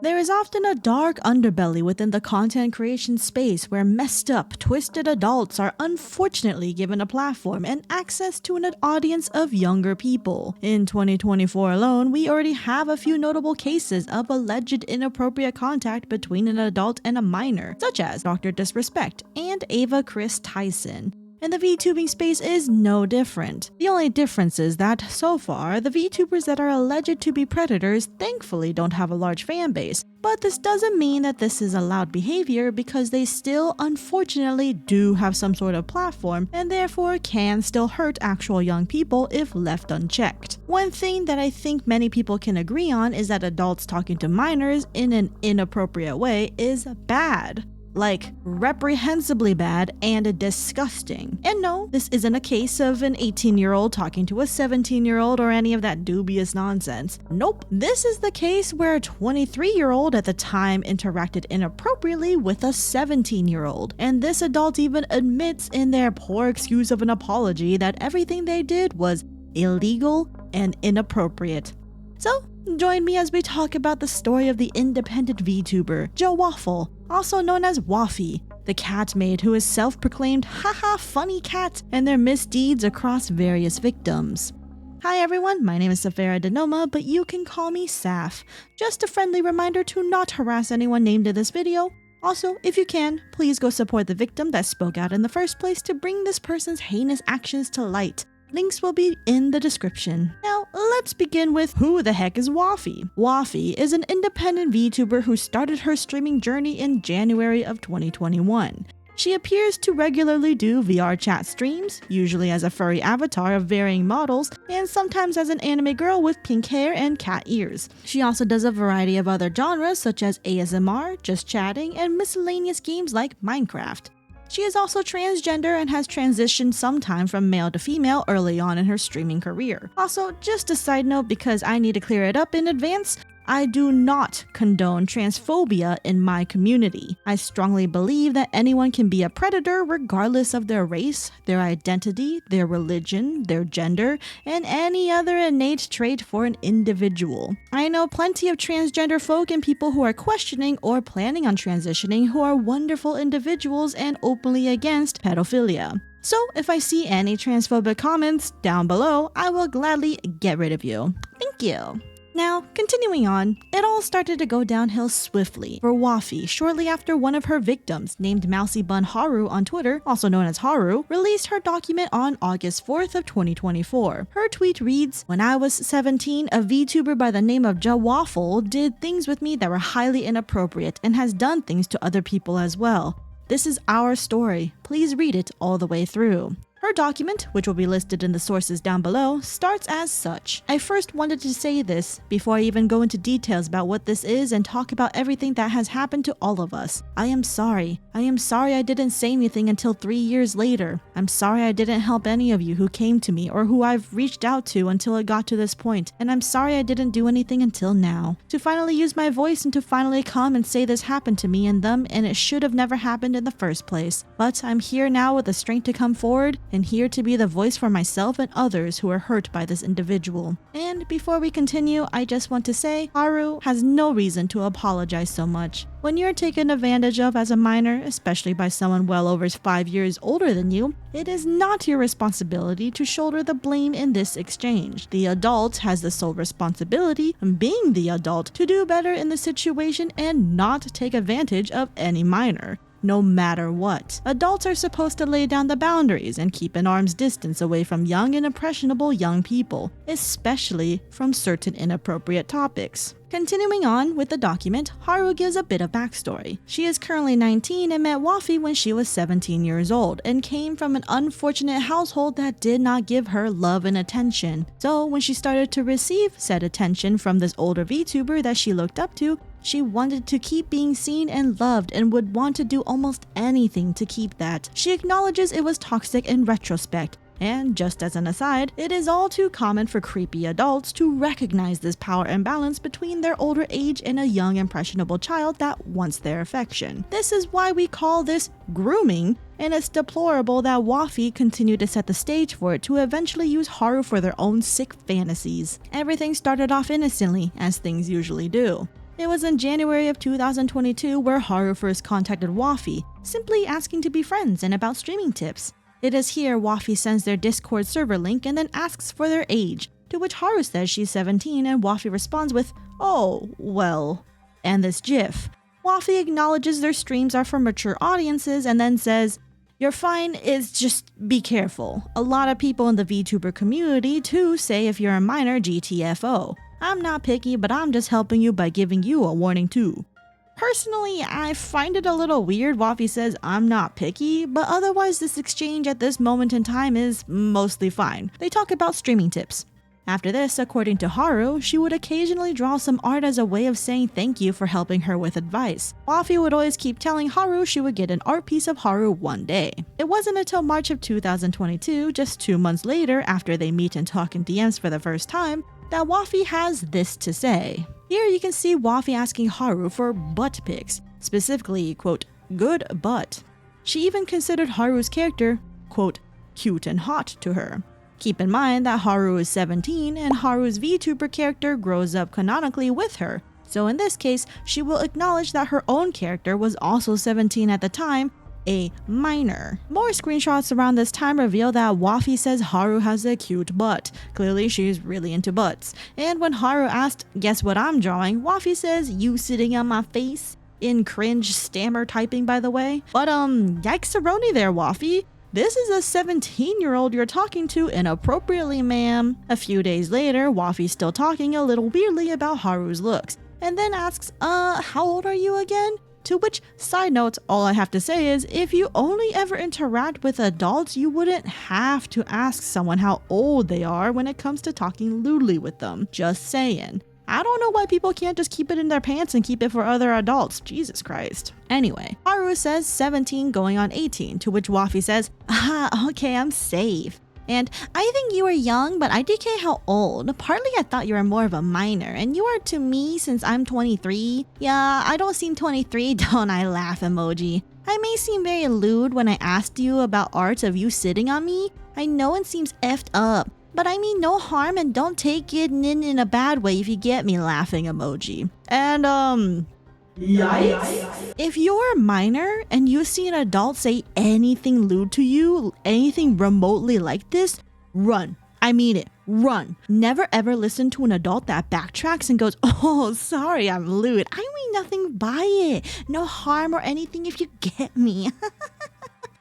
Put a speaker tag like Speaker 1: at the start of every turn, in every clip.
Speaker 1: There is often a dark underbelly within the content creation space where messed up, twisted adults are unfortunately given a platform and access to an audience of younger people. In 2024 alone, we already have a few notable cases of alleged inappropriate contact between an adult and a minor, such as Dr. Disrespect and Ava Chris Tyson. And the VTubing space is no different. The only difference is that, so far, the VTubers that are alleged to be predators thankfully don't have a large fan base. But this doesn't mean that this is allowed behavior, because they still, unfortunately, do have some sort of platform and therefore can still hurt actual young people if left unchecked. One thing that I think many people can agree on is that adults talking to minors in an inappropriate way is bad. Like, reprehensibly bad and disgusting. And no, this isn't a case of an 18-year-old talking to a 17-year-old or any of that dubious nonsense. Nope, this is the case where a 23-year-old at the time interacted inappropriately with a 17-year-old. And this adult even admits in their poor excuse of an apology that everything they did was illegal and inappropriate. So, join me as we talk about the story of the independent VTuber, JaWaffle, also known as Waffy, the cat maid who is self-proclaimed haha funny cat, and their misdeeds across various victims. Hi everyone, my name is Saphera de Noma, but you can call me Saf. Just a friendly reminder to not harass anyone named in this video. Also, if you can, please go support the victim that spoke out in the first place to bring this person's heinous actions to light. Links will be in the description. Now, let's begin with who the heck is Waffy? Waffy is an independent VTuber who started her streaming journey in January of 2021. She appears to regularly do VR chat streams, usually as a furry avatar of varying models, and sometimes as an anime girl with pink hair and cat ears. She also does a variety of other genres such as ASMR, just chatting, and miscellaneous games like Minecraft. She is also transgender and has transitioned sometime from male to female early on in her streaming career. Also, just a side note because I need to clear it up in advance, I do not condone transphobia in my community. I strongly believe that anyone can be a predator regardless of their race, their identity, their religion, their gender, and any other innate trait for an individual. I know plenty of transgender folk and people who are questioning or planning on transitioning who are wonderful individuals and openly against pedophilia. So if I see any transphobic comments down below, I will gladly get rid of you. Thank you. Now, continuing on, it all started to go downhill swiftly for Waffy shortly after one of her victims, named Mousy Bun Haru on Twitter, also known as Haru, released her document on August 4th of 2024. Her tweet reads, "When I was 17, a VTuber by the name of JaWaffle did things with me that were highly inappropriate and has done things to other people as well. This is our story. Please read it all the way through." Her document, which will be listed in the sources down below, starts as such. I first wanted to say this before I even go into details about what this is and talk about everything that has happened to all of us. I am sorry. I am sorry I didn't say anything until 3 years later. I'm sorry I didn't help any of you who came to me or who I've reached out to until it got to this point. And I'm sorry I didn't do anything until now. To finally use my voice and to finally come and say this happened to me and them, and it should have never happened in the first place. But I'm here now with the strength to come forward and here to be the voice for myself and others who are hurt by this individual. And before we continue, I just want to say, Haru has no reason to apologize so much. When you're taken advantage of as a minor, especially by someone well over 5 years older than you, it is not your responsibility to shoulder the blame in this exchange. The adult has the sole responsibility, being the adult, to do better in the situation and not take advantage of any minor. No matter what. Adults are supposed to lay down the boundaries and keep an arm's distance away from young and impressionable young people, especially from certain inappropriate topics. Continuing on with the document, Haru gives a bit of backstory. She is currently 19 and met Waffy when she was 17 years old and came from an unfortunate household that did not give her love and attention. So when she started to receive said attention from this older VTuber that she looked up to, she wanted to keep being seen and loved and would want to do almost anything to keep that. She acknowledges it was toxic in retrospect. And just as an aside, it is all too common for creepy adults to recognize this power imbalance between their older age and a young impressionable child that wants their affection. This is why we call this grooming, and it's deplorable that Waffy continued to set the stage for it to eventually use Haru for their own sick fantasies. Everything started off innocently, as things usually do. It was in January of 2022 where Haru first contacted Waffy, simply asking to be friends and about streaming tips. It is here Waffy sends their Discord server link and then asks for their age, to which Haru says she's 17 and Waffy responds with, "Oh, well," and this gif. Waffy acknowledges their streams are for mature audiences and then says, "You're fine, it's just be careful. A lot of people in the VTuber community too say if you're a minor, GTFO. I'm not picky, but I'm just helping you by giving you a warning too." Personally, I find it a little weird Waffy says I'm not picky, but otherwise this exchange at this moment in time is mostly fine. They talk about streaming tips. After this, according to Haru, she would occasionally draw some art as a way of saying thank you for helping her with advice. Waffy would always keep telling Haru she would get an art piece of Haru one day. It wasn't until March of 2022, just 2 months later after they meet and talk in DMs for the first time, that Waffy has this to say. Here you can see Waffy asking Haru for butt pics, specifically, quote, "good butt." She even considered Haru's character, quote, "cute and hot" to her. Keep in mind that Haru is 17 and Haru's VTuber character grows up canonically with her, so in this case, she will acknowledge that her own character was also 17 at the time, a minor. More screenshots around this time reveal that Waffy says Haru has a cute butt. Clearly she's really into butts. And when Haru asked, "Guess what I'm drawing?" Waffy says, "You sitting on my face?" In cringe stammer typing, by the way. But yikes-a-roni there, Waffy. This is a 17-year-old you're talking to inappropriately, ma'am. A few days later, Waffy's still talking a little weirdly about Haru's looks, and then asks, how old are you again? To which, side note, all I have to say is, if you only ever interact with adults, you wouldn't have to ask someone how old they are when it comes to talking lewdly with them. Just saying. I don't know why people can't just keep it in their pants and keep it for other adults. Jesus Christ. Anyway, Haru says 17 going on 18, to which Waffy says, okay, I'm safe. And I think you were young, but I did care how old. Partly I thought you were more of a minor, and you are to me since I'm 23. Yeah, I don't seem 23, don't I? Laugh emoji. I may seem very lewd when I asked you about art of you sitting on me. I know it seems effed up, but I mean no harm and don't take it in a bad way if you get me, laughing emoji. And yikes. If you're a minor and you see an adult say anything lewd to you, anything remotely like this, run. I mean it, run. Never ever listen to an adult that backtracks and goes, "Oh, sorry, I'm lewd. I mean nothing by it. No harm or anything if you get me."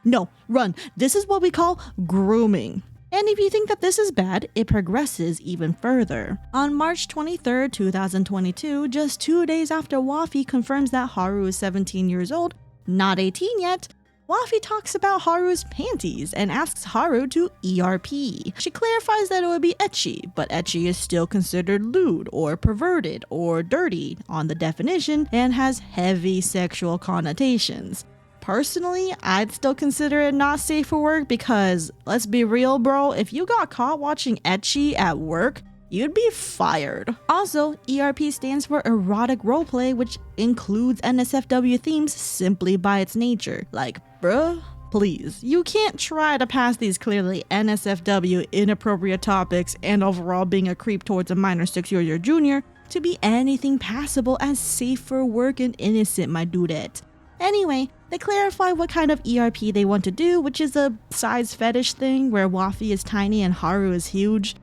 Speaker 1: No, run. This is what we call grooming. And if you think that this is bad, it progresses even further. On March 23, 2022, just 2 days after Waffy confirms that Haru is 17 years old, not 18 yet, Waffy talks about Haru's panties and asks Haru to ERP. She clarifies that it would be ecchi, but ecchi is still considered lewd or perverted or dirty on the definition and has heavy sexual connotations. Personally, I'd still consider it not safe for work because, let's be real bro, if you got caught watching ecchi at work, you'd be fired. Also, ERP stands for erotic roleplay, which includes NSFW themes simply by its nature. Like, bruh, please, you can't try to pass these clearly NSFW inappropriate topics and overall being a creep towards a minor 6-year junior to be anything passable as safe for work and innocent, my dudette. Anyway, they clarify what kind of ERP they want to do, which is a size fetish thing where Waffy is tiny and Haru is huge.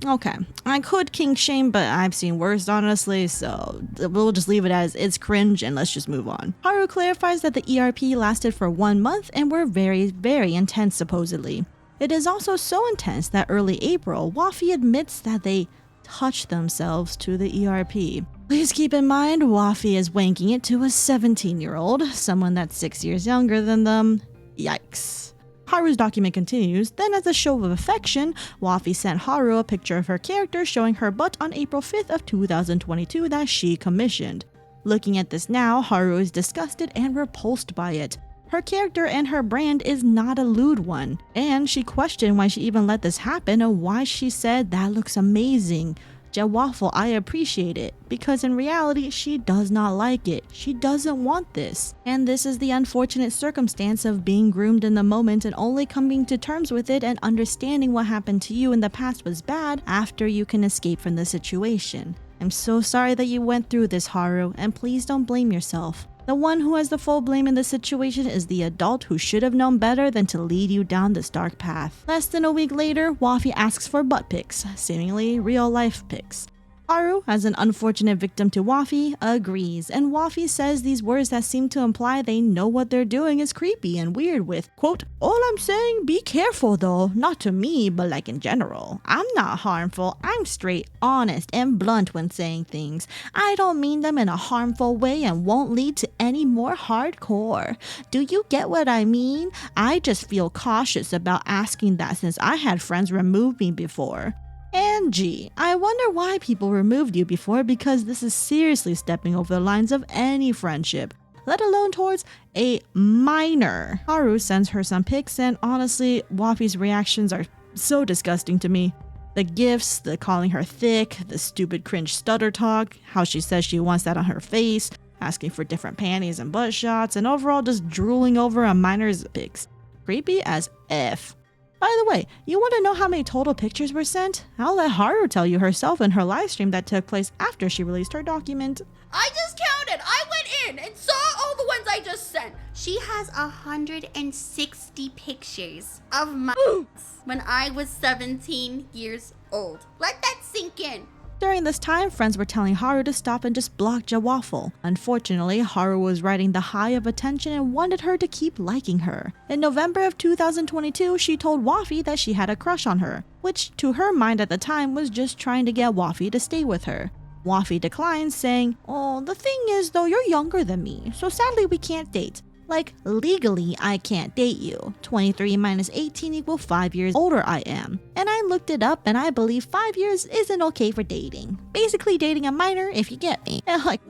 Speaker 1: Okay, I could kink shame, but I've seen worse honestly, so we'll just leave it as it's cringe and let's just move on. Haru clarifies that the ERP lasted for 1 month and were very, very intense supposedly. It is also so intense that early April, Waffy admits that they touched themselves to the ERP. Please keep in mind, Waffy is wanking it to a 17-year-old, someone that's 6 years younger than them. Yikes. Haru's document continues, then as a show of affection, Waffy sent Haru a picture of her character showing her butt on April 5th of 2022 that she commissioned. Looking at this now, Haru is disgusted and repulsed by it. Her character and her brand is not a lewd one, and she questioned why she even let this happen and why she said that looks amazing. JaWaffle, I appreciate it, because in reality, she does not like it. She doesn't want this. And this is the unfortunate circumstance of being groomed in the moment and only coming to terms with it and understanding what happened to you in the past was bad after you can escape from the situation. I'm so sorry that you went through this, Haru, and please don't blame yourself. The one who has the full blame in this situation is the adult who should have known better than to lead you down this dark path. Less than a week later, Waffy asks for butt pics, seemingly real-life pics. Haru, as an unfortunate victim to Waffy, agrees, and Waffy says these words that seem to imply they know what they're doing is creepy and weird with, quote, "All I'm saying, be careful though, not to me, but like in general. I'm not harmful, I'm straight, honest, and blunt when saying things. I don't mean them in a harmful way and won't lead to any more hardcore. Do you get what I mean? I just feel cautious about asking that since I had friends remove me before." And gee, I wonder why people removed you before, because this is seriously stepping over the lines of any friendship, let alone towards a minor. Haru sends her some pics, and honestly, Waffy's reactions are so disgusting to me. The gifts, the calling her thick, the stupid cringe stutter talk, how she says she wants that on her face, asking for different panties and butt shots, and overall just drooling over a minor's pics. Creepy as F. By the way, you want to know how many total pictures were sent? I'll let Haru tell you herself in her livestream that took place after she released her document.
Speaker 2: I just counted. I went in and saw all the ones I just sent. She has 160 pictures of my when I was 17 years old. Let that sink in.
Speaker 1: During this time, friends were telling Haru to stop and just block JaWaffle. Unfortunately, Haru was riding the high of attention and wanted her to keep liking her. In November of 2022, she told Waffy that she had a crush on her, which to her mind at the time was just trying to get Waffy to stay with her. Waffy declined, saying, "Oh, the thing is though, you're younger than me, so sadly we can't date. Like, legally, I can't date you. 23 minus 18 equals 5 years older I am. And I looked it up and I believe 5 years isn't okay for dating. Basically dating a minor, if you get me." And like,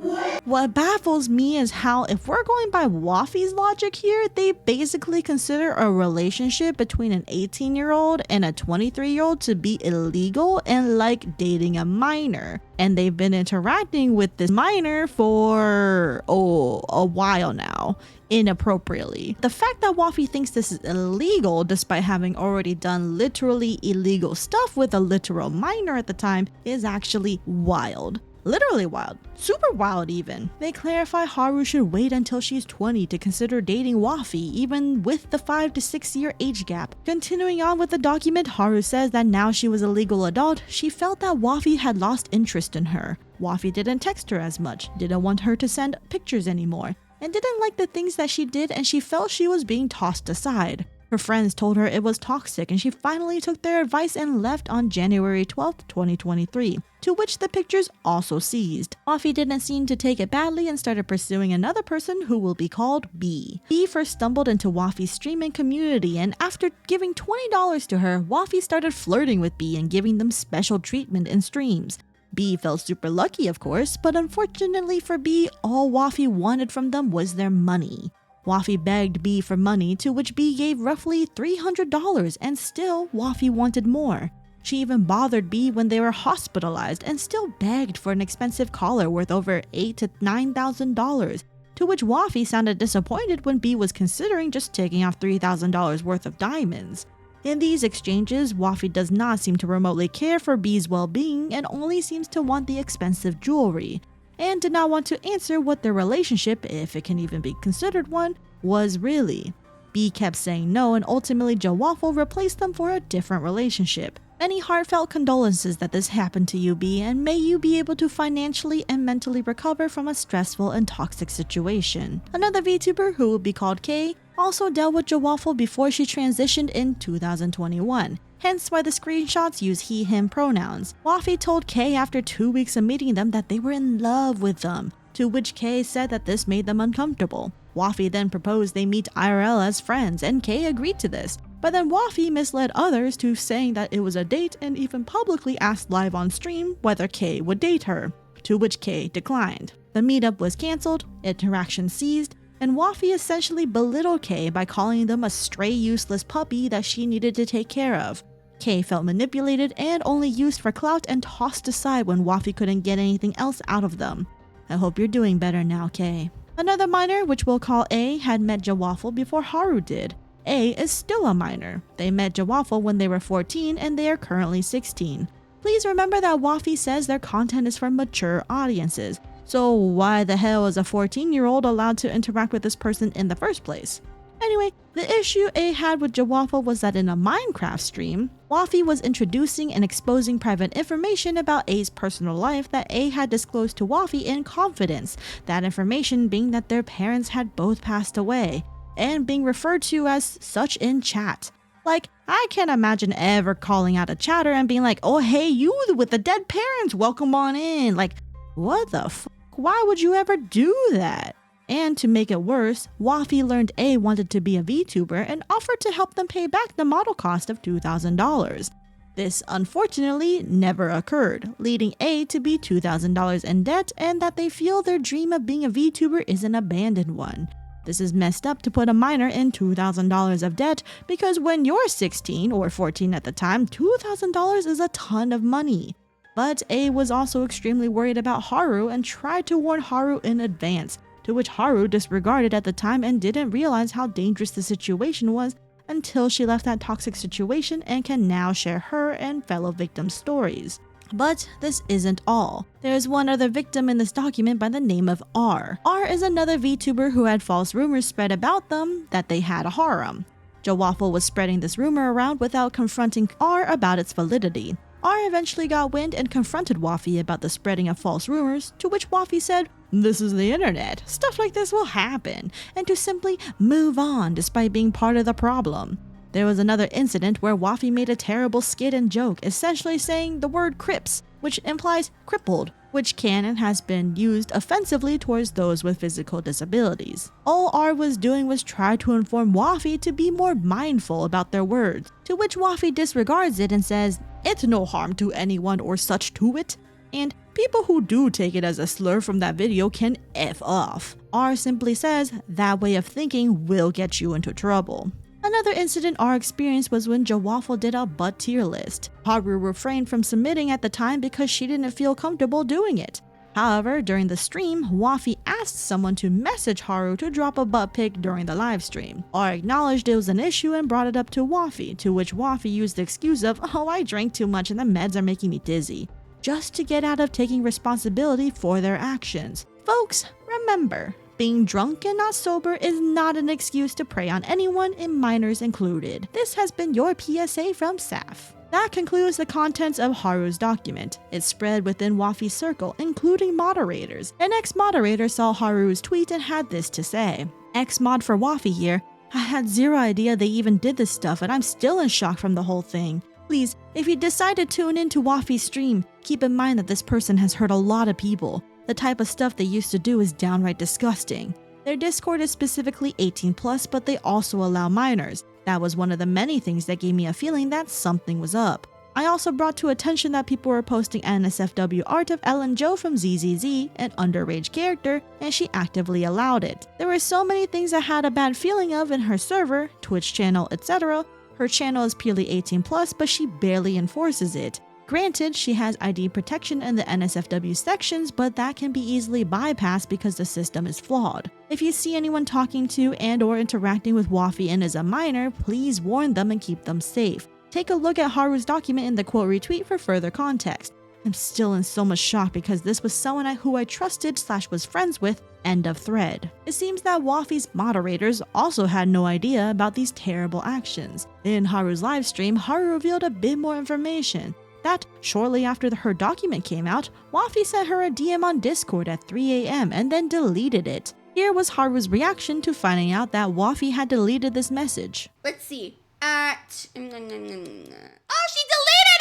Speaker 1: what baffles me is how, if we're going by Waffy's logic here, they basically consider a relationship between an 18-year-old and a 23-year-old to be illegal and like dating a minor. And they've been interacting with this minor for, a while now, inappropriately. The fact that Waffy thinks this is illegal despite having already done literally illegal stuff with a literal minor at the time is actually wild. Literally wild. Super wild even. They clarify Haru should wait until she's 20 to consider dating Waffy, even with the 5 to 6 year age gap. Continuing on with the document, Haru says that now she was a legal adult, she felt that Waffy had lost interest in her. Waffy didn't text her as much, didn't want her to send pictures anymore, and didn't like the things that she did, and she felt she was being tossed aside. Her friends told her it was toxic, and she finally took their advice and left on January 12th, 2023, to which the pictures also ceased. Waffy didn't seem to take it badly and started pursuing another person who will be called B. B first stumbled into Waffy's streaming community, and after giving $20 to her, Waffy started flirting with B and giving them special treatment in streams. B felt super lucky, of course, but unfortunately for B, all Waffy wanted from them was their money. Waffy begged B for money, to which B gave roughly $300, and still Waffy wanted more. She even bothered B when they were hospitalized and still begged for an expensive collar worth over $8,000 to $9,000, to which Waffy sounded disappointed when B was considering just taking off $3,000 worth of diamonds. In these exchanges, Waffy does not seem to remotely care for B's well-being and only seems to want the expensive jewelry, and did not want to answer what their relationship, if it can even be considered one, was really. B kept saying no, and ultimately JaWaffle replaced them for a different relationship. Many heartfelt condolences that this happened to you, B, and may you be able to financially and mentally recover from a stressful and toxic situation. Another VTuber, who will be called K, also dealt with JaWaffle before she transitioned in 2021. Hence why the screenshots use he/him pronouns. Waffy told K after 2 weeks of meeting them that they were in love with them, to which K said that this made them uncomfortable. Waffy then proposed they meet IRL as friends, and K agreed to this. But then Waffy misled others to saying that it was a date and even publicly asked live on stream whether K would date her, to which K declined. The meetup was cancelled, interaction ceased, and Waffy essentially belittled K by calling them a stray useless puppy that she needed to take care of. K felt manipulated and only used for clout and tossed aside when Waffy couldn't get anything else out of them. I hope you're doing better now, K. Another minor, which we'll call A, had met JaWaffle before Haru did. A is still a minor. They met JaWaffle when they were 14 and they are currently 16. Please remember that Waffy says their content is for mature audiences, so why the hell is a 14-year-old allowed to interact with this person in the first place? Anyway, the issue A had with JaWaffle was that in a Minecraft stream, Waffy was introducing and exposing private information about A's personal life that A had disclosed to Waffy in confidence, that information being that their parents had both passed away, and being referred to as such in chat. Like, I can't imagine ever calling out a chatter and being like, oh hey, you with the dead parents, welcome on in. Like, what the fuck? Why would you ever do that? And to make it worse, Waffy learned A wanted to be a VTuber and offered to help them pay back the model cost of $2,000. This unfortunately never occurred, leading A to be $2,000 in debt and that they feel their dream of being a VTuber is an abandoned one. This is messed up to put a minor in $2,000 of debt because when you're 16 or 14 at the time, $2,000 is a ton of money. But A was also extremely worried about Haru and tried to warn Haru in advance, to which Haru disregarded at the time and didn't realize how dangerous the situation was until she left that toxic situation and can now share her and fellow victims' stories. But this isn't all. There's one other victim in this document by the name of R. R is another VTuber who had false rumors spread about them that they had a harem. JaWaffle was spreading this rumor around without confronting R about its validity. R eventually got wind and confronted Waffy about the spreading of false rumors, to which Waffy said, "This is the internet, stuff like this will happen," and to simply move on despite being part of the problem. There was another incident where Waffy made a terrible skit and joke, essentially saying the word crips, which implies crippled, which can and has been used offensively towards those with physical disabilities. All R was doing was try to inform Waffy to be more mindful about their words, to which Waffy disregards it and says, "It's no harm to anyone or such to it," and people who do take it as a slur from that video can F off. R simply says, "That way of thinking will get you into trouble." Another incident R experienced was when JaWaffle did a butt tier list. Haru refrained from submitting at the time because she didn't feel comfortable doing it. However, during the stream, Waffy asked someone to message Haru to drop a butt pic during the live stream. R acknowledged it was an issue and brought it up to Waffy, to which Waffy used the excuse of, "Oh, I drank too much and the meds are making me dizzy," just to get out of taking responsibility for their actions. Folks, remember, being drunk and not sober is not an excuse to prey on anyone, and minors included. This has been your PSA from Saph. That concludes the contents of Haru's document. It spread within Waffy's circle, including moderators. An ex-moderator saw Haru's tweet and had this to say. "Ex-mod for Waffy here. I had zero idea they even did this stuff and I'm still in shock from the whole thing. Please, if you decide to tune into Waffy's stream, keep in mind that this person has hurt a lot of people. The type of stuff they used to do is downright disgusting. Their Discord is specifically 18+, but they also allow minors. That was one of the many things that gave me a feeling that something was up. I also brought to attention that people were posting NSFW art of Ellen Jo from ZZZ, an underage character, and she actively allowed it. There were so many things I had a bad feeling of in her server, Twitch channel, etc. Her channel is purely 18+, but she barely enforces it. Granted, she has ID protection in the NSFW sections, but that can be easily bypassed because the system is flawed. If you see anyone talking to and or interacting with Waffy and is a minor, please warn them and keep them safe. Take a look at Haru's document in the quote retweet for further context. I'm still in so much shock because this was someone who I trusted / was friends with. End of thread. It seems that Waffy's moderators also had no idea about these terrible actions. In Haru's livestream, Haru revealed a bit more information. That, shortly after her document came out, Waffy sent her a DM on Discord at 3 AM and then deleted it. Here was Haru's reaction to finding out that Waffy had deleted this message.
Speaker 2: Let's see. Oh, she deleted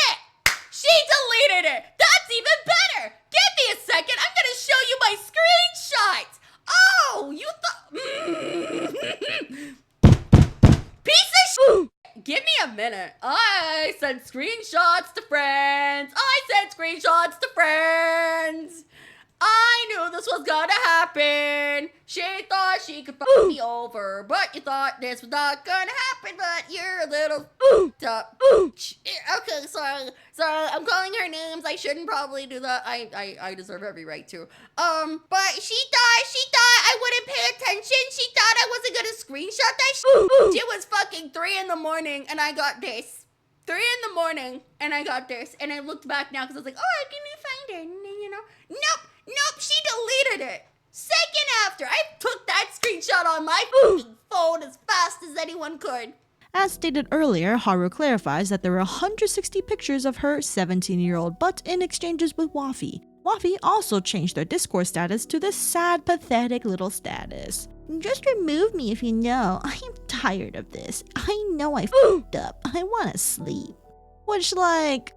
Speaker 2: it! She deleted it! That's even better! Give me a second, I'm gonna show you my screenshots! Oh, you piece of shit! Give me a minute. I sent screenshots to friends. I knew this was gonna happen. She thought she could fuck me over, but you thought this was not gonna happen, but you're a little up. Okay, sorry, I'm calling her names. I shouldn't probably do that. I deserve every right to. But she thought I wouldn't pay attention. She thought I wasn't gonna screenshot that shit. It was fucking 3 in the morning and I got this. 3 in the morning, and I got this, and I looked back now because I was like, oh, can you find it? And, you know, nope, she deleted it. Second after, I took that screenshot on my phone as fast as anyone could.
Speaker 1: As stated earlier, Haru clarifies that there were 160 pictures of her 17-year-old butt in exchanges with Waffy. Waffy also changed their Discord status to this sad, pathetic little status. Just remove me if you know. I am tired of this. I know I f***ed up. I want to sleep. Which, like...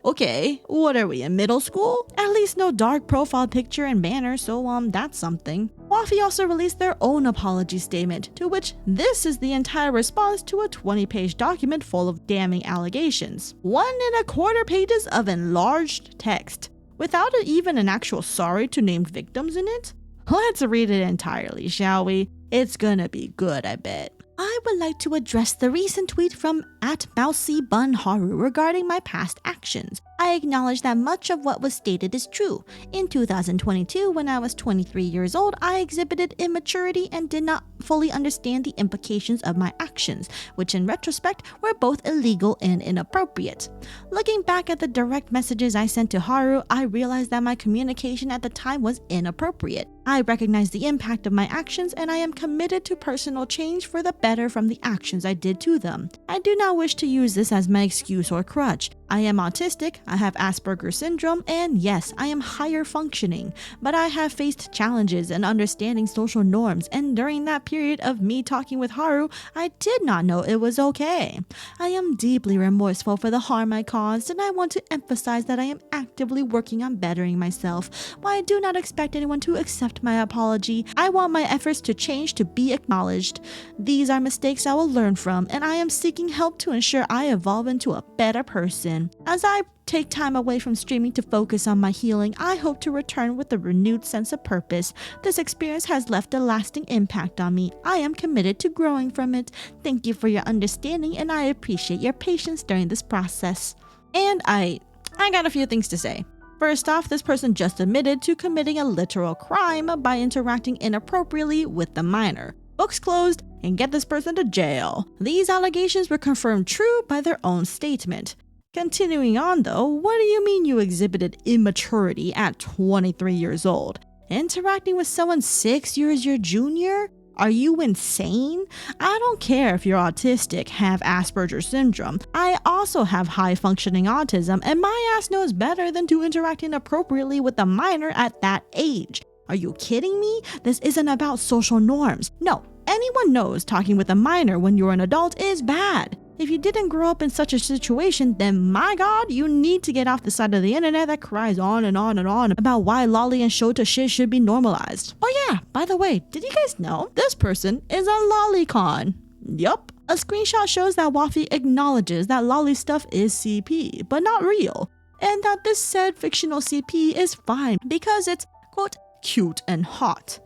Speaker 1: Okay, what are we, in middle school? At least no dark profile picture and banner, so that's something. Waffy also released their own apology statement, to which this is the entire response to a 20-page document full of damning allegations. 1.25 pages of enlarged text, without even an actual sorry to named victims in it? Let's read it entirely, shall we? It's gonna be good, I bet. I would like to address the recent tweet from @MouseyBunHaru regarding my past actions. I acknowledge that much of what was stated is true. In 2022, when I was 23 years old, I exhibited immaturity and did not fully understand the implications of my actions, which in retrospect were both illegal and inappropriate. Looking back at the direct messages I sent to Haru, I realized that my communication at the time was inappropriate. I recognize the impact of my actions and I am committed to personal change for the better from the actions I did to them. I do not wish to use this as my excuse or crutch. I am autistic, I have Asperger's syndrome, and yes, I am higher functioning, but I have faced challenges in understanding social norms, and during that period of me talking with Haru, I did not know it was okay. I am deeply remorseful for the harm I caused, and I want to emphasize that I am actively working on bettering myself. While I do not expect anyone to accept my apology, I want my efforts to change to be acknowledged. These are mistakes I will learn from, and I am seeking help to ensure I evolve into a better person. As I take time away from streaming to focus on my healing, I hope to return with a renewed sense of purpose. This experience has left a lasting impact on me. I am committed to growing from it. Thank you for your understanding, and I appreciate your patience during this process. And I got a few things to say. First off, this person just admitted to committing a literal crime by interacting inappropriately with the minor. Books closed, and get this person to jail. These allegations were confirmed true by their own statement. Continuing on though, what do you mean you exhibited immaturity at 23 years old? Interacting with someone 6 years your junior? Are you insane? I don't care if you're autistic, have Asperger's syndrome. I also have high functioning autism, and my ass knows better than to interact inappropriately with a minor at that age. Are you kidding me? This isn't about social norms. No, anyone knows talking with a minor when you're an adult is bad. If you didn't grow up in such a situation, then my god, you need to get off the side of the internet that cries on and on and on about why lolly and shota shit should be normalized. Oh yeah, by the way, did you guys know this person is a lolicon? Yup. A screenshot shows that Waffy acknowledges that lolly stuff is CP, but not real, and that this said fictional CP is fine because it's, quote, cute and hot.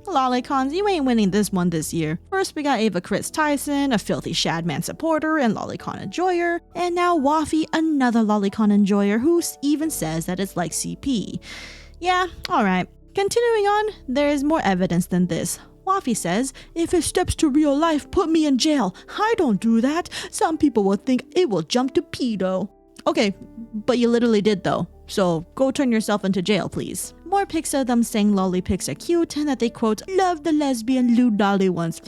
Speaker 1: Lolicons, you ain't winning this one this year. First we got Ava Chris Tyson, a filthy Shadman supporter and Lolicon enjoyer, and now Waffy, another Lolicon enjoyer who even says that it's like CP. Yeah, alright. Continuing on, there is more evidence than this. Waffy says, if it steps to real life, put me in jail. I don't do that. Some people will think it will jump to pedo. Okay, but you literally did though. So go turn yourself into jail, please. More pics of them saying lolly pics are cute and that they, quote, love the lesbian lewd dolly ones.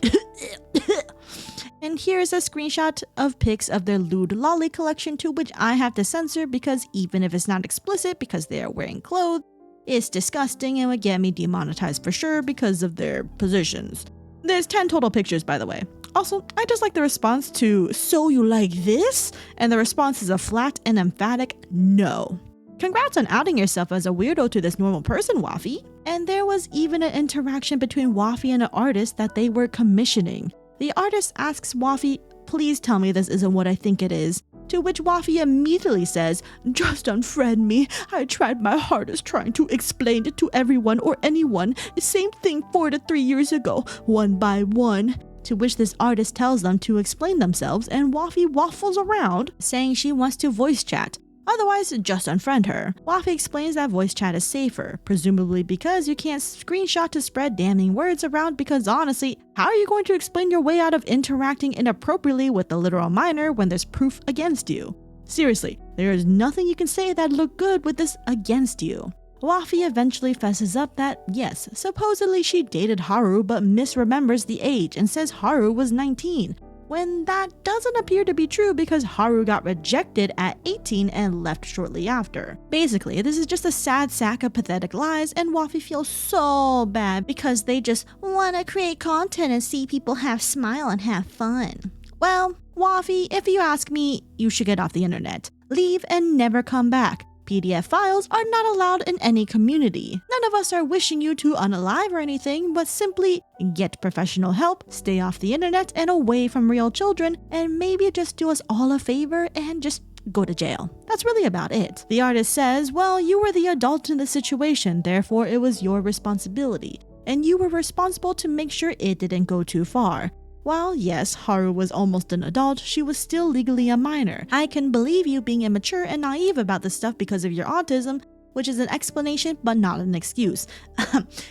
Speaker 1: And here's a screenshot of pics of their lewd lolly collection, to which I have to censor because even if it's not explicit because they are wearing clothes, it's disgusting and would get me demonetized for sure because of their positions. There's 10 total pictures, by the way. Also, I just like the response to, so you like this? And the response is a flat and emphatic no. Congrats on outing yourself as a weirdo to this normal person, Waffy. And there was even an interaction between Waffy and an artist that they were commissioning. The artist asks Waffy, please tell me this isn't what I think it is. To which Waffy immediately says, just unfriend me. I tried my hardest trying to explain it to everyone or anyone. Same thing 4 to 3 years ago, one by one. To which this artist tells them to explain themselves, and Waffy waffles around, saying she wants to voice chat. Otherwise, just unfriend her. Waffy explains that voice chat is safer, presumably because you can't screenshot to spread damning words around, because honestly, how are you going to explain your way out of interacting inappropriately with the literal minor when there's proof against you? Seriously, there is nothing you can say that look good with this against you. Waffy eventually fesses up that, yes, supposedly she dated Haru but misremembers the age and says Haru was 19, when that doesn't appear to be true because Haru got rejected at 18 and left shortly after. Basically, this is just a sad sack of pathetic lies, and Waffy feels so bad because they just want to create content and see people smile and have fun. Well, Waffy, if you ask me, you should get off the internet. Leave and never come back. PDF files are not allowed in any community. None of us are wishing you to unalive or anything, but simply get professional help, stay off the internet and away from real children, and maybe just do us all a favor and just go to jail. That's really about it. The artist says, well, you were the adult in the situation, therefore it was your responsibility, and you were responsible to make sure it didn't go too far. While yes, Haru was almost an adult, she was still legally a minor. I can believe you being immature and naive about this stuff because of your autism, which is an explanation but not an excuse.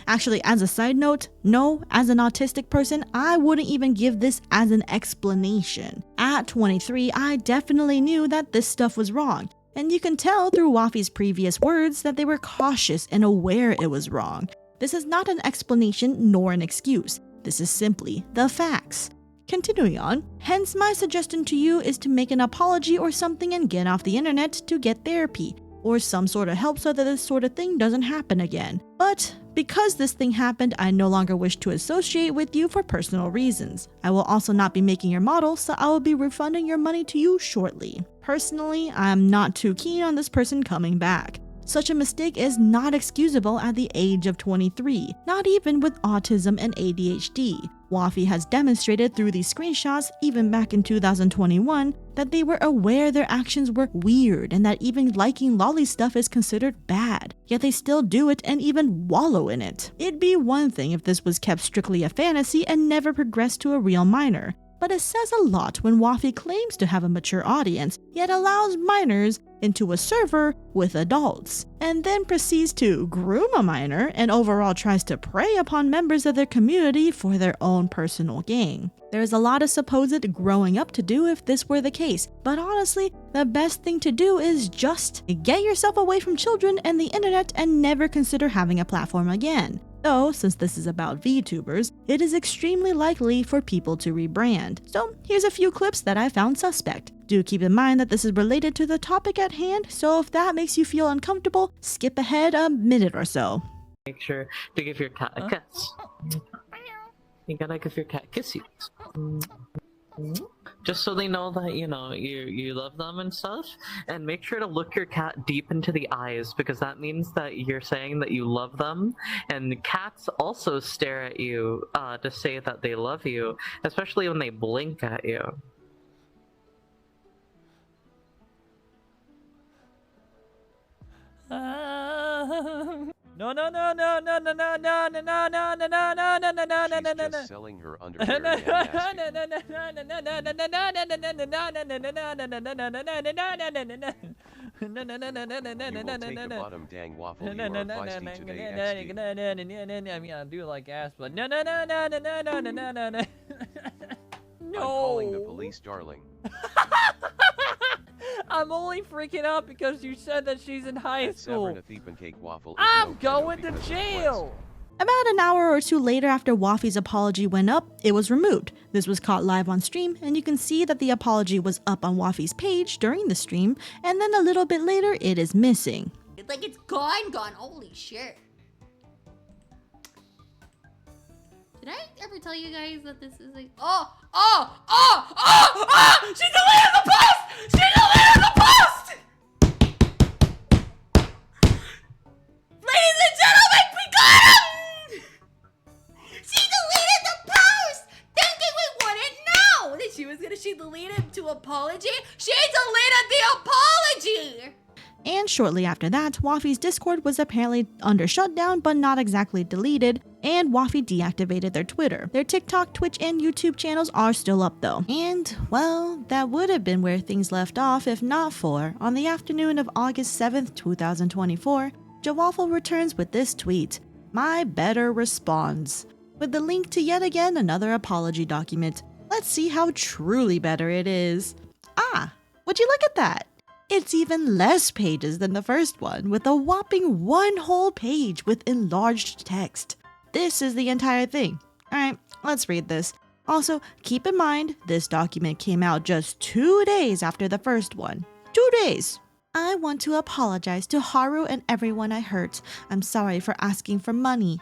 Speaker 1: Actually, as a side note, no, as an autistic person, I wouldn't even give this as an explanation. At 23, I definitely knew that this stuff was wrong, and you can tell through Waffy's previous words that they were cautious and aware it was wrong. This is not an explanation nor an excuse. This is simply the facts. Continuing on, hence my suggestion to you is to make an apology or something and get off the internet to get therapy or some sort of help so that this sort of thing doesn't happen again. But because this thing happened, I no longer wish to associate with you for personal reasons. I will also not be making your model, so I will be refunding your money to you shortly. Personally, I'm not too keen on this person coming back. Such a mistake is not excusable at the age of 23, not even with autism and ADHD. Waffy has demonstrated through these screenshots, even back in 2021, that they were aware their actions were weird and that even liking lolly stuff is considered bad, yet they still do it and even wallow in it. It'd be one thing if this was kept strictly a fantasy and never progressed to a real minor, but it says a lot when Waffy claims to have a mature audience, yet allows minors into a server with adults, and then proceeds to groom a minor and overall tries to prey upon members of their community for their own personal gain. There's a lot of supposed growing up to do if this were the case, but honestly, the best thing to do is just get yourself away from children and the internet and never consider having a platform again. Though, since this is about VTubers, it is extremely likely for people to rebrand. So here's a few clips that I found suspect. Do keep in mind that this is related to the topic at hand, so if that makes you feel uncomfortable, skip ahead a minute or so.
Speaker 3: Make sure to give your cat a kiss. You gotta give your cat kisses. Just so they know that, you know, you love them and stuff. And make sure to look your cat deep into the eyes, because that means that you're saying that you love them. And cats also stare at you to say that they love you, especially when they blink at you.
Speaker 4: No, no, no, no, no, no, no, no, no, no, no, no, no, no, no, no, no, no, no,
Speaker 5: She's just selling her underwear and You will take a bottom dang waffle. You are feisty today, XD.
Speaker 4: I mean, I do like ass, but no, no, no, no, no, no, no, no, no, no.
Speaker 5: I'm calling the police, darling.
Speaker 4: I'm only freaking out because you said that she's in high school.
Speaker 5: Saphera thief and cake waffle.
Speaker 4: I'm going to jail.
Speaker 1: About an hour or two later after Waffy's apology went up, it was removed. This was caught live on stream, and you can see that the apology was up on Waffy's page during the stream, and then a little bit later, it is missing.
Speaker 2: It's like it's gone. Holy shit. Did I ever tell you guys that this is like... Oh! She deleted the post! She deleted the post! Ladies and gentlemen, we got him! She deleted the post! Thinking we wouldn't know that she deleted to apology? She deleted the apology!
Speaker 1: And shortly after that, Waffy's Discord was apparently under shutdown but not exactly deleted, and Waffy deactivated their Twitter. Their TikTok, Twitch, and YouTube channels are still up though. And, well, that would have been where things left off if not for, on the afternoon of August 7th, 2024, JaWaffle returns with this tweet, "My better responds," with the link to yet again another apology document. Let's see how truly better it is. Ah, would you look at that? It's even less pages than the first one, with a whopping one whole page with enlarged text. This is the entire thing. Alright, let's read this. Also, keep in mind, this document came out just 2 days after the first one. 2 days! I want to apologize to Haru and everyone I hurt. I'm sorry for asking for money,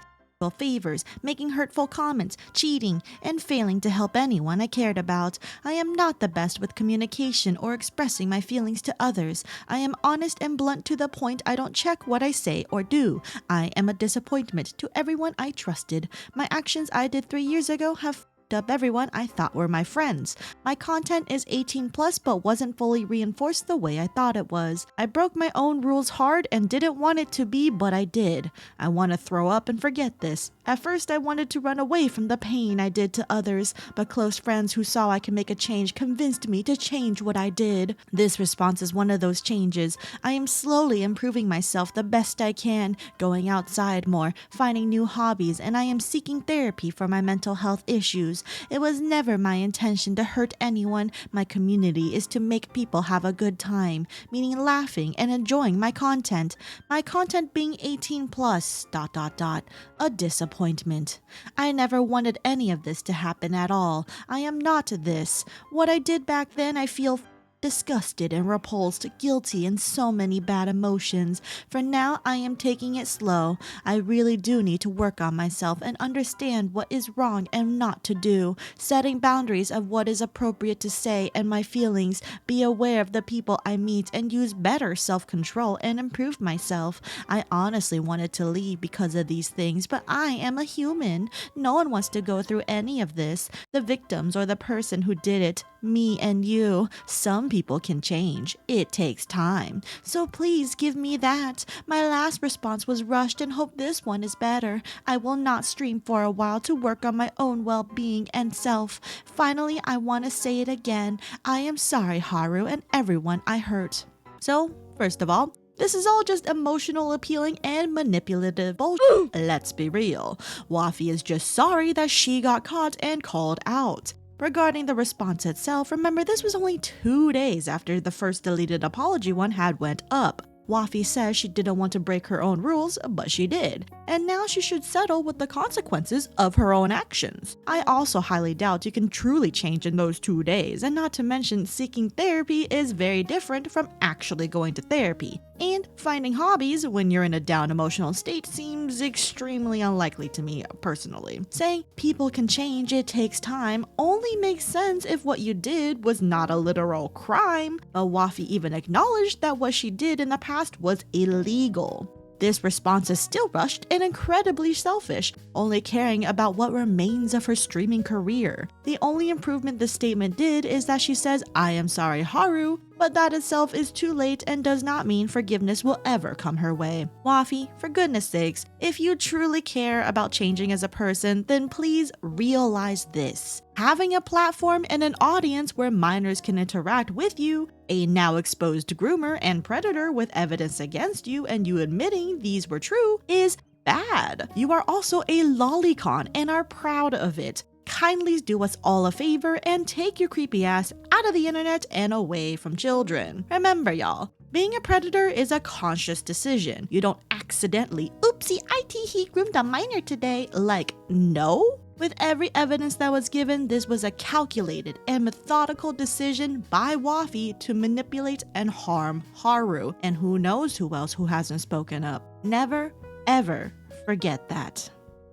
Speaker 1: favors, making hurtful comments, cheating, and failing to help anyone I cared about. I am not the best with communication or expressing my feelings to others. I am honest and blunt to the point I don't check what I say or do. I am a disappointment to everyone I trusted. My actions I did 3 years ago have f***ed up everyone I thought were my friends. My content is 18 plus but wasn't fully reinforced the way I thought it was. I broke my own rules hard and didn't want it to be, but I did. I want to throw up and forget this. At first I wanted to run away from the pain I did to others, but close friends who saw I could make a change convinced me to change what I did. This response is one of those changes. I am slowly improving myself the best I can, going outside more, finding new hobbies, and I am seeking therapy for my mental health issues. It was never my intention to hurt anyone. My community is to make people have a good time, meaning laughing and enjoying my content. My content being 18 plus, ... a disappointment. I never wanted any of this to happen at all. I am not this. What I did back then, I feel disgusted and repulsed, guilty, and so many bad emotions. For now, I am taking it slow. I really do need to work on myself and understand what is wrong and not to do, setting boundaries of what is appropriate to say and my feelings, be aware of the people I meet, and use better self-control and improve myself. I honestly wanted to leave because of these things, but I am a human. No one wants to go through any of this. The victims or the person who did it, me and you. Some people can change. It takes time. So please give me that. My last response was rushed and hope this one is better. I will not stream for a while to work on my own well-being and self. Finally, I want to say it again. I am sorry, Haru, and everyone I hurt. So, first of all, this is all just emotional appealing and manipulative bullshit. Let's be real. Waffy is just sorry that she got caught and called out. Regarding the response itself, remember this was only 2 days after the first deleted apology one had went up. Waffy says she didn't want to break her own rules, but she did. And now she should settle with the consequences of her own actions. I also highly doubt you can truly change in those 2 days, and not to mention seeking therapy is very different from actually going to therapy. And finding hobbies when you're in a down emotional state seems extremely unlikely to me personally. Saying people can change, it takes time only makes sense if what you did was not a literal crime, but Waffy even acknowledged that what she did in the past was illegal. This response is still rushed and incredibly selfish, only caring about what remains of her streaming career. The only improvement this statement did is that she says, "I am sorry, Haru," but that itself is too late and does not mean forgiveness will ever come her way. Waffy, for goodness sakes, if you truly care about changing as a person, then please realize this. Having a platform and an audience where minors can interact with you, a now exposed groomer and predator with evidence against you and you admitting these were true, is bad. You are also a Lolicon and are proud of it. Kindly do us all a favor and take your creepy ass out of the internet and away from children. Remember y'all, being a predator is a conscious decision. You don't accidentally, oopsie, he groomed a minor today. Like, no? With every evidence that was given, this was a calculated and methodical decision by Waffy to manipulate and harm Haru, and who knows who else who hasn't spoken up. Never, ever forget that.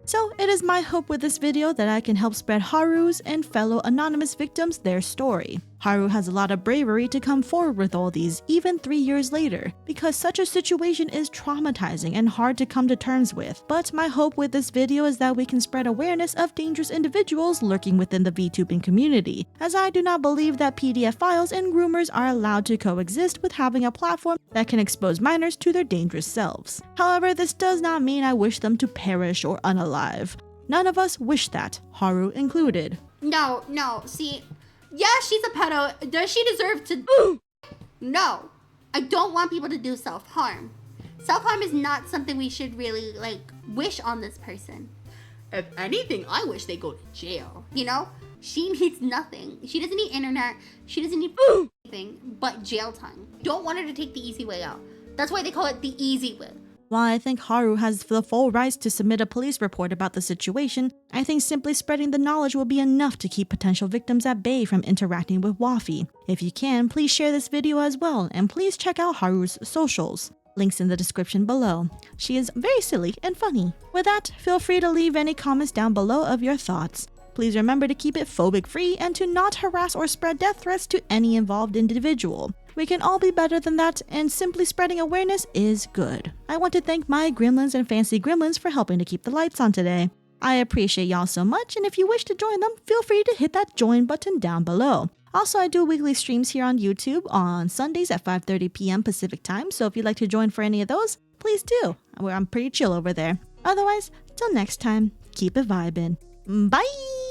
Speaker 1: So it is my hope with this video that I can help spread Haru's and fellow anonymous victims their story. Haru has a lot of bravery to come forward with all these, even 3 years later, because such a situation is traumatizing and hard to come to terms with. But my hope with this video is that we can spread awareness of dangerous individuals lurking within the VTubing community, as I do not believe that PDF files and groomers are allowed to coexist with having a platform that can expose minors to their dangerous selves. However, this does not mean I wish them to perish or unalive. None of us wish that, Haru included.
Speaker 2: No, see, yeah, she's a pedo. Does she deserve to? No, I don't want people to do self-harm. Self-harm is not something we should really, wish on this person. If anything, I wish they go to jail, you know? She needs nothing. She doesn't need internet. She doesn't need anything but jail time. Don't want her to take the easy way out. That's why they call it the easy way.
Speaker 1: While I think Haru has the full rights to submit a police report about the situation, I think simply spreading the knowledge will be enough to keep potential victims at bay from interacting with Waffy. If you can, please share this video as well, and please check out Haru's socials. Links in the description below. She is very silly and funny. With that, feel free to leave any comments down below of your thoughts. Please remember to keep it phobic free and to not harass or spread death threats to any involved individual. We can all be better than that, and simply spreading awareness is good. I want to thank my gremlins and fancy gremlins for helping to keep the lights on today. I appreciate y'all so much, and if you wish to join them, feel free to hit that join button down below. Also, I do weekly streams here on YouTube on Sundays at 5:30 p.m. Pacific time, so if you'd like to join for any of those, please do. I'm pretty chill over there. Otherwise, till next time, keep it vibin'. Bye!